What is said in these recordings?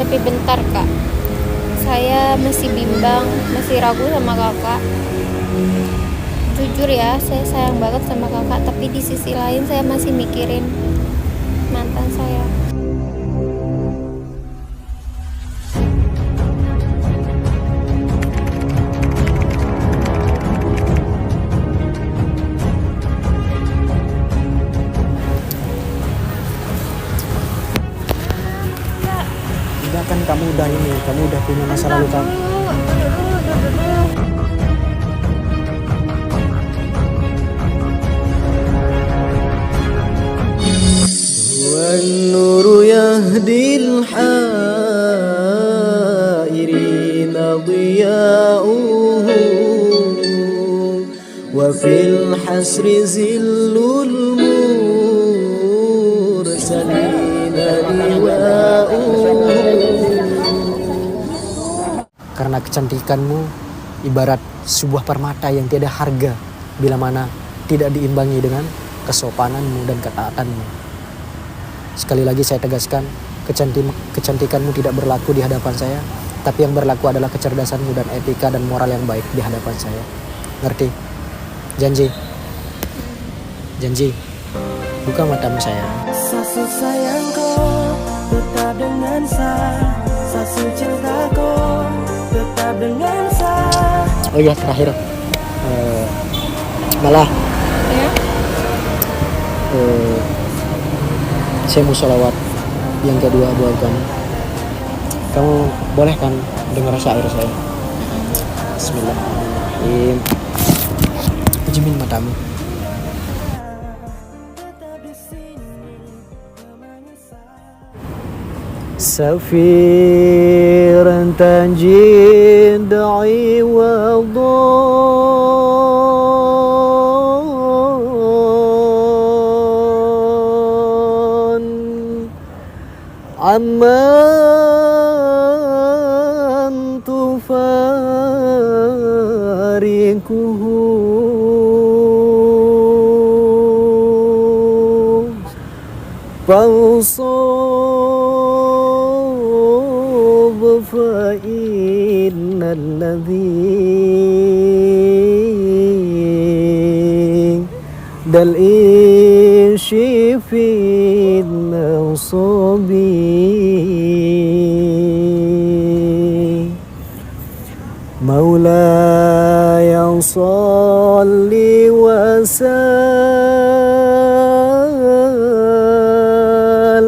Tapi bentar kak, saya masih bimbang, masih ragu sama kakak. Jujur ya, saya sayang banget sama kakak, tapi di sisi lain saya masih mikirin mantan saya. Tidak kan kamu udah punya masa lalu kamu. والنور يهدي الحائرين ضياؤه وفي الحسر زل المرسلين لواؤه. Karena kecantikanmu ibarat sebuah permata yang tiada harga bila mana tidak diimbangi dengan kesopananmu dan ketaatanmu. Sekali lagi saya tegaskan, kecantikanmu tidak berlaku di hadapan saya, tapi yang berlaku adalah kecerdasanmu dan etika dan moral yang baik di hadapan saya. Ngerti? Janji? Janji? Buka matamu sayang. Sasu sayangku tetap dengan saya, sasu cintaku tetap dengan saya. Oh iya, terakhir. Malah Ya? saya mau sholawat yang kedua buat kamu. Kamu boleh kan dengar syair saya? Bismillahirrahmanirrahim. Pejamin matamu. سفيرا تنجي دعي وضان عمن تفارقه فانصب فإن الذي دلئش في النصب مولاي صل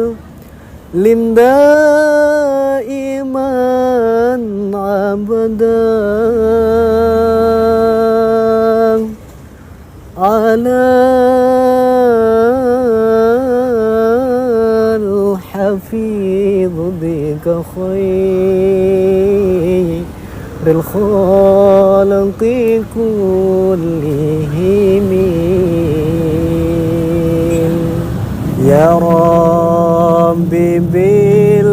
وسلم دائما أبدا على الحفيظ بك خير الخلق كلهم يا ربي بالمصطفى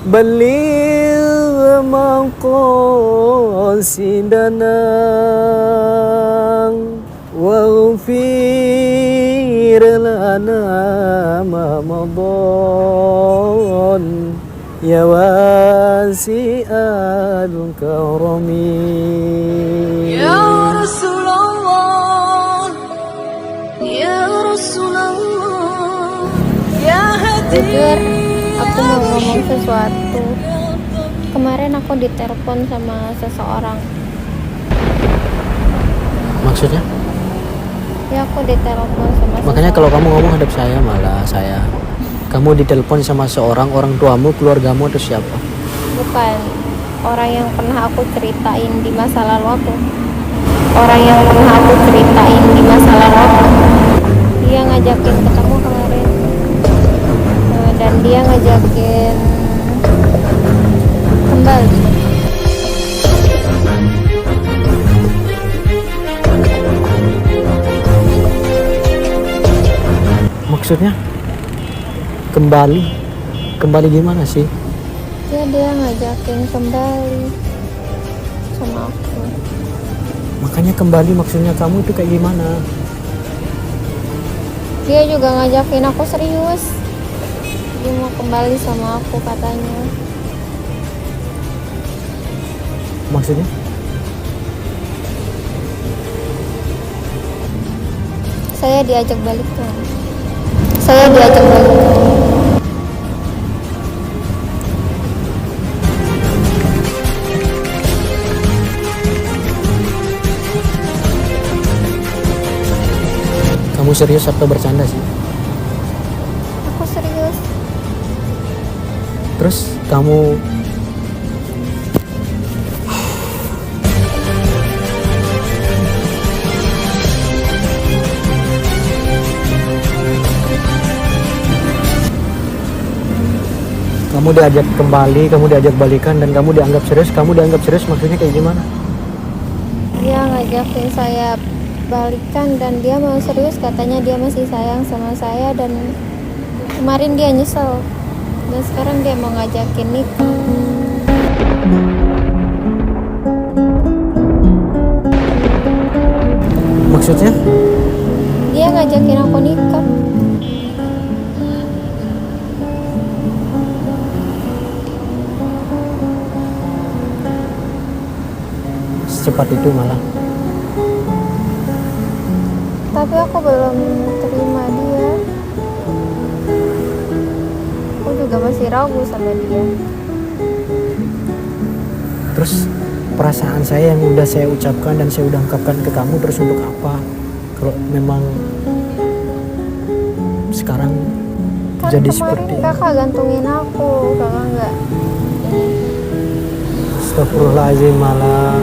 بلغ مقاصدنا واغفر لنا ما مضى يا واسع الكرم يا رسول الله يا رسول الله يا Jujur, هدي aku mau ngomong sesuatu. Kemarin aku ditelepon sama seseorang. Maksudnya? Ya, aku ditelepon sama Makanya seseorang. kalau kamu ngomong hadap saya malah saya. Kamu ditelepon sama seorang, orang tuamu, keluargamu atau siapa? Bukan orang yang pernah aku ceritain di masa lalu aku. Orang yang pernah aku ceritain di masa lalu aku. Dia ngajakin ketemu kemarin. Dan dia ngajakin kembali. Maksudnya? Kembali gimana sih? Ya, dia ngajakin kembali sama aku. Makanya kembali maksudnya kamu itu kayak gimana? Dia juga ngajakin aku serius. Dia mau kembali sama aku katanya. Maksudnya? Saya diajak balikan. Saya diajak balikan. Kamu serius atau bercanda sih? Aku serius. Terus kamu diajak kembali, kamu diajak balikan, dan kamu dianggap serius maksudnya kayak gimana? Dia ngajakin saya balikan dan dia mau serius, katanya dia masih sayang sama saya, dan kemarin dia nyesel dan sekarang dia mau ngajakin nikah. Maksudnya? Dia ngajakin aku nikah. Secepat itu malah. Tapi aku belum terima dia. Aku juga masih ragu sama dia. Terus perasaan saya yang udah saya ucapkan dan saya udah ungkapkan ke kamu, terus untuk apa? Kalau memang sekarang Kan jadi kemarin seperti ini. kakak gantungin aku, kakak nggak. Astagfirullahaladzim, malah.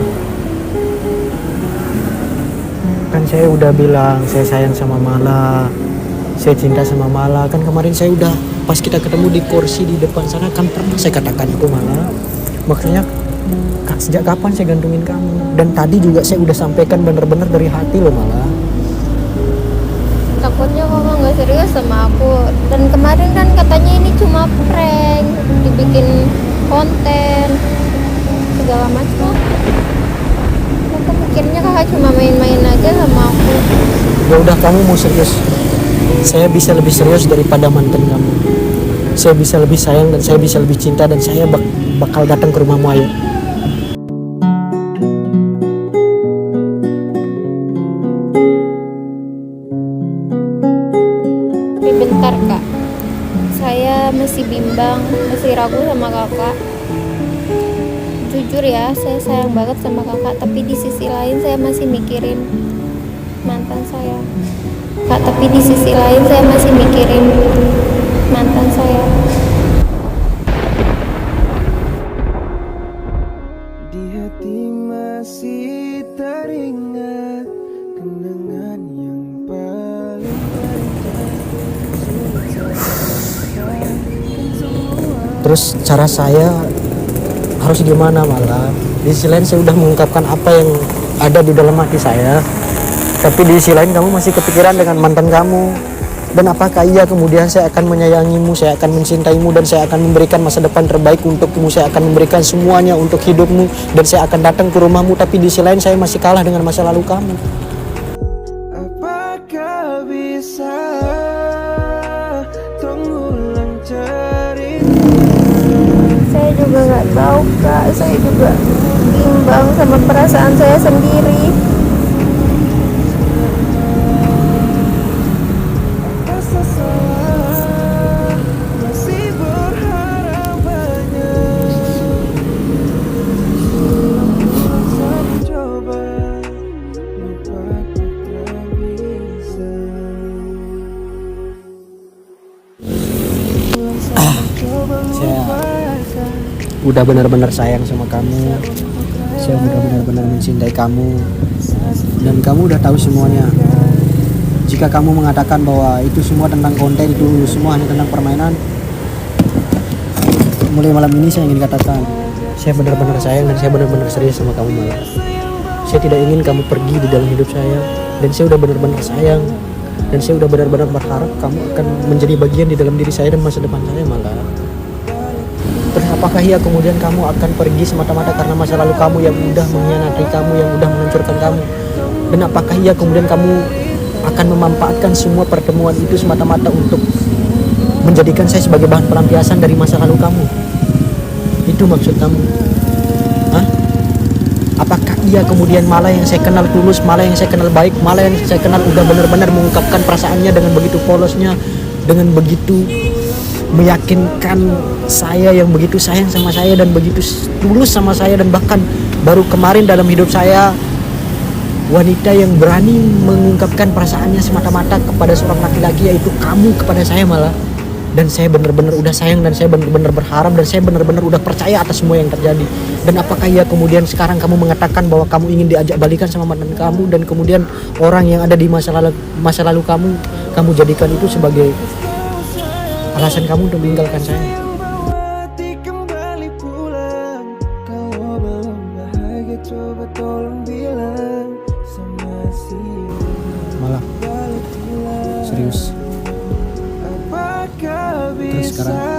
Kan saya udah bilang saya sayang sama Mala, saya cinta sama Mala. Kan kemarin saya udah, pas kita ketemu di kursi di depan sana, kan pernah saya katakan itu Mala. Maksudnya sejak kapan saya gantungin kamu? Dan tadi juga saya udah sampaikan bener-bener dari hati loh Mala. Takutnya kamu nggak serius sama aku. Dan kemarin kan katanya ini cuma prank, dibikin konten segala macam. Aku pikirnya kakak cuma main-main aja sama aku. Ya udah, kamu mau serius, saya bisa lebih serius daripada mantan kamu. Saya bisa lebih sayang dan saya bisa lebih cinta, dan saya bakal datang ke rumahmu, ayo. Tapi bentar kak, saya masih bimbang, masih ragu sama kakak. Jujur ya, saya sayang banget sama kakak, tapi di sisi lain saya masih mikirin mantan saya. Kak, tapi di sisi lain saya masih mikirin mantan saya. Di hati masih teringat kenangan yang paling Terus cara saya harus gimana Malah? Di sisi lain saya udah mengungkapkan apa yang ada di dalam hati saya, tapi di sisi lain kamu masih kepikiran dengan mantan kamu. Dan apakah iya kemudian saya akan menyayangimu, saya akan mencintaimu, dan saya akan memberikan masa depan terbaik untukmu, saya akan memberikan semuanya untuk hidupmu, dan saya akan datang ke rumahmu, tapi di sisi lain saya masih kalah dengan masa lalu kamu. apakah bisa mengulang cerita? Saya juga nggak tahu kak, saya juga bimbang sama perasaan saya sendiri. Rasa salah masih berharap banyak. Saya coba lupa tak bisa. Saya udah benar-benar sayang sama kamu, saya udah benar-benar mencintai kamu, dan kamu udah tahu semuanya. Jika kamu mengatakan bahwa itu semua tentang konten, itu semua hanya tentang permainan, mulai malam ini saya ingin katakan, saya benar-benar sayang dan saya benar-benar serius sama kamu Malah. Saya tidak ingin kamu pergi di dalam hidup saya, dan saya udah benar-benar sayang, dan saya udah benar-benar berharap kamu akan menjadi bagian di dalam diri saya dan masa depan saya Malah. Terus apakah iya kemudian kamu akan pergi semata-mata karena masa lalu kamu yang udah mengkhianati kamu, yang udah menghancurkan kamu? Dan apakah iya kemudian kamu akan memanfaatkan semua pertemuan itu semata-mata untuk menjadikan saya sebagai bahan pelampiasan dari masa lalu kamu. Itu maksud kamu? Hah? Apakah iya kemudian malah yang saya kenal tulus, malah yang saya kenal baik, malah yang saya kenal udah benar-benar mengungkapkan perasaannya dengan begitu polosnya, dengan begitu meyakinkan saya yang begitu sayang sama saya dan begitu tulus sama saya, dan bahkan baru kemarin dalam hidup saya wanita yang berani mengungkapkan perasaannya semata-mata kepada seorang laki-laki, yaitu kamu kepada saya malah. Dan saya benar-benar udah sayang, dan saya benar-benar berharap, dan saya benar-benar udah percaya atas semua yang terjadi. Dan apakah ya kemudian sekarang kamu mengatakan bahwa kamu ingin diajak balikan sama mantan kamu, dan kemudian orang yang ada di masa lalu kamu jadikan itu sebagai alasan kamu untuk meninggalkan saya? Hati kembali pulang. Kalau belum bahagia coba tolong bilang sama si Malah balik pulang. serius. Apakah Terus bisa sekarang?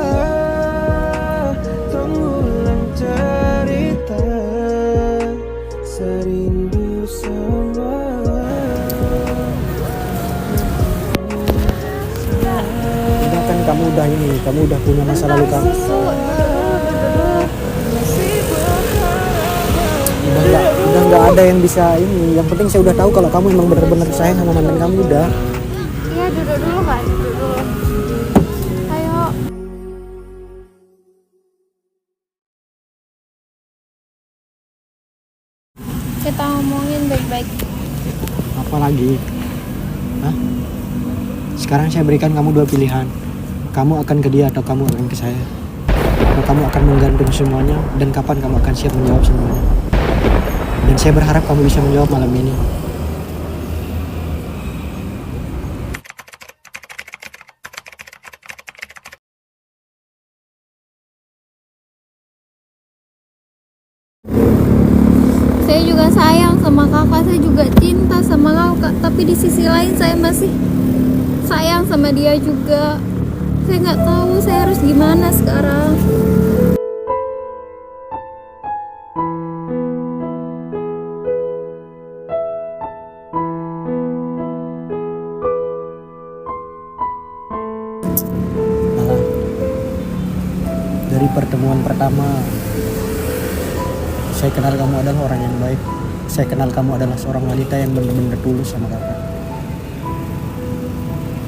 mengulang cerita serindu sama? Udah kan kamu udah punya masa lalu kamu. Udah nggak ada yang bisa ini. Yang penting saya udah tahu kalau kamu emang benar-benar sayang sama mantan kamu. Udah. Iya, duduk dulu Kak, duduk dulu. Ayo. Kita ngomongin baik-baik. Apa lagi? Hah? Sekarang saya berikan kamu dua pilihan. Kamu akan ke dia atau kamu akan ke saya. Atau kamu akan menggantung semuanya, dan kapan kamu akan siap menjawab semuanya. Dan saya berharap kamu bisa menjawab malam ini. Saya juga sayang sama kakak, saya juga cinta sama kakak, tapi di sisi lain saya masih sayang sama dia juga. Saya nggak tahu saya harus gimana sekarang. Malah dari pertemuan pertama, saya kenal kamu adalah orang yang baik. Saya kenal kamu adalah seorang wanita yang benar-benar tulus sama kakak.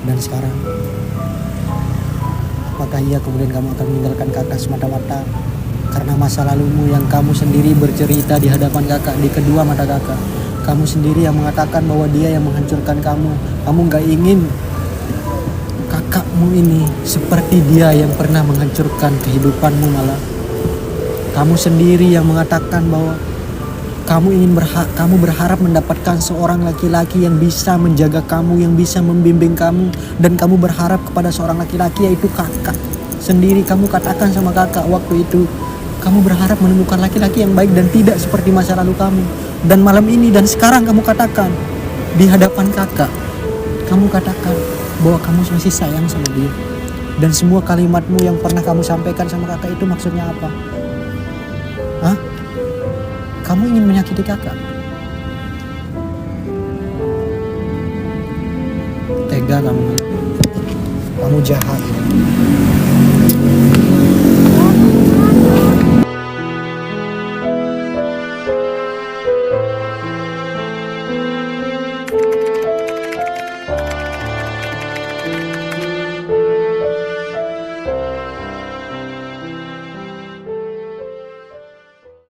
Dan sekarang, apakah iya kemudian kamu akan meninggalkan kakak semata-mata karena masa lalumu yang kamu sendiri bercerita di hadapan kakak, di kedua mata kakak. Kamu sendiri yang mengatakan bahwa dia yang menghancurkan kamu. Kamu gak ingin kakakmu ini seperti dia yang pernah menghancurkan kehidupanmu malah. Kamu sendiri yang mengatakan bahwa kamu berharap mendapatkan seorang laki-laki yang bisa menjaga kamu, yang bisa membimbing kamu, dan kamu berharap kepada seorang laki-laki, yaitu kakak sendiri. Kamu katakan sama kakak waktu itu, kamu berharap menemukan laki-laki yang baik dan tidak seperti masa lalu kamu. Dan malam ini dan sekarang kamu katakan di hadapan kakak, kamu katakan bahwa kamu masih sayang sama dia. Dan semua kalimatmu yang pernah kamu sampaikan sama kakak itu maksudnya apa? Hah? Kamu ingin menyakiti kakak? Tega kamu. Kamu jahat.